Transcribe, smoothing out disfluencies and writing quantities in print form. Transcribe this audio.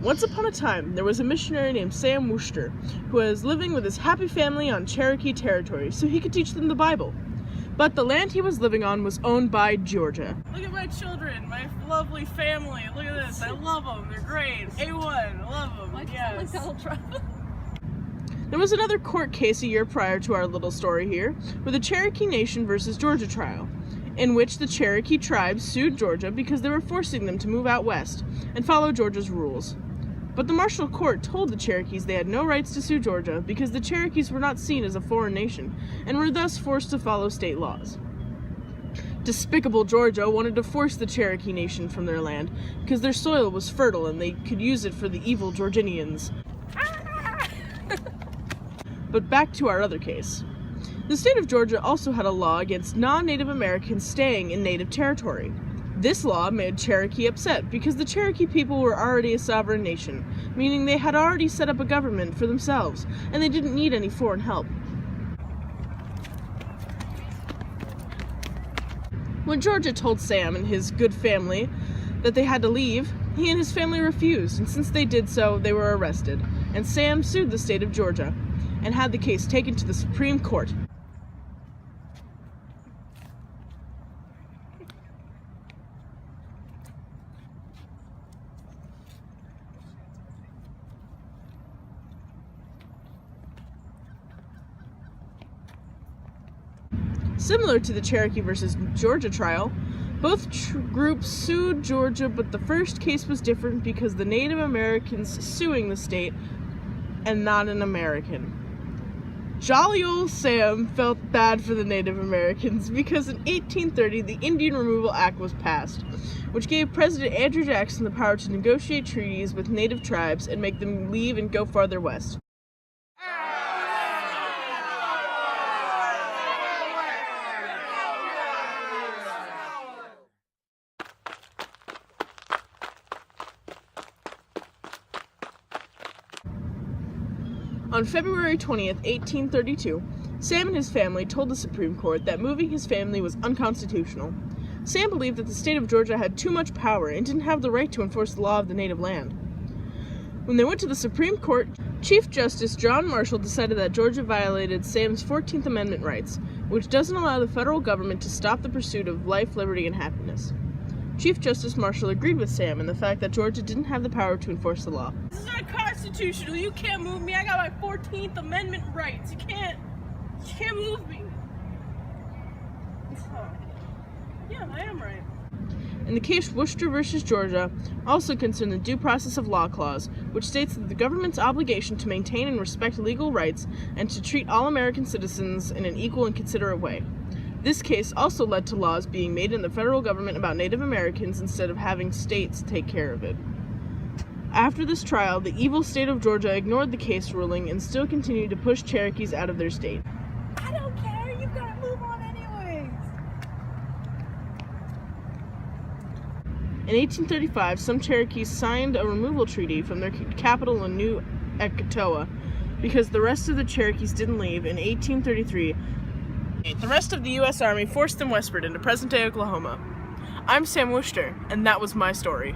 Once upon a time, there was a missionary named Sam Worcester who was living with his happy family on Cherokee territory so he could teach them the Bible. But the land he was living on was owned by Georgia. Look at my children, my lovely family. Look at this. I love them. They're great. A1. I love them. Yes. There was another court case a year prior to our little story here, with the Cherokee Nation versus Georgia trial, in which the Cherokee tribes sued Georgia because they were forcing them to move out west and follow Georgia's rules. But the martial court told the Cherokees they had no rights to sue Georgia because the Cherokees were not seen as a foreign nation and were thus forced to follow state laws. Despicable Georgia wanted to force the Cherokee Nation from their land because their soil was fertile and they could use it for the evil Georgians. But back to our other case. The state of Georgia also had a law against non-Native Americans staying in Native territory. This law made Cherokee upset because the Cherokee people were already a sovereign nation, meaning they had already set up a government for themselves, and they didn't need any foreign help. When Georgia told Sam and his good family that they had to leave, he and his family refused, and since they did so, they were arrested, and Sam sued the state of Georgia and had the case taken to the Supreme Court. Similar to the Cherokee versus Georgia trial, both groups sued Georgia, but the first case was different because the Native Americans suing the state and not an American. Jolly old Sam felt bad for the Native Americans because in 1830 the Indian Removal Act was passed, which gave President Andrew Jackson the power to negotiate treaties with Native tribes and make them leave and go farther west. On February 20th, 1832, Sam and his family told the Supreme Court that moving his family was unconstitutional. Sam believed that the state of Georgia had too much power and didn't have the right to enforce the law of the native land. When they went to the Supreme Court, Chief Justice John Marshall decided that Georgia violated Sam's 14th Amendment rights, which doesn't allow the federal government to stop the pursuit of life, liberty, and happiness. Chief Justice Marshall agreed with Sam in the fact that Georgia didn't have the power to enforce the law. This is not constitutional. You can't move me. I got my 14th Amendment rights. You can't move me. Yeah, I am right. In the case Worcester versus Georgia, also concerned the Due Process of Law Clause, which states that the government's obligation to maintain and respect legal rights and to treat all American citizens in an equal and considerate way. This case also led to laws being made in the federal government about Native Americans instead of having states take care of it. After this trial, the evil state of Georgia ignored the case ruling and still continued to push Cherokees out of their state. I don't care, you've got to move on anyways. In 1835, some Cherokees signed a removal treaty from their capital in New Ekatoa because the rest of the Cherokees didn't leave. In 1833, the rest of the U.S. Army forced them westward into present-day Oklahoma. I'm Sam Worcester, and that was my story.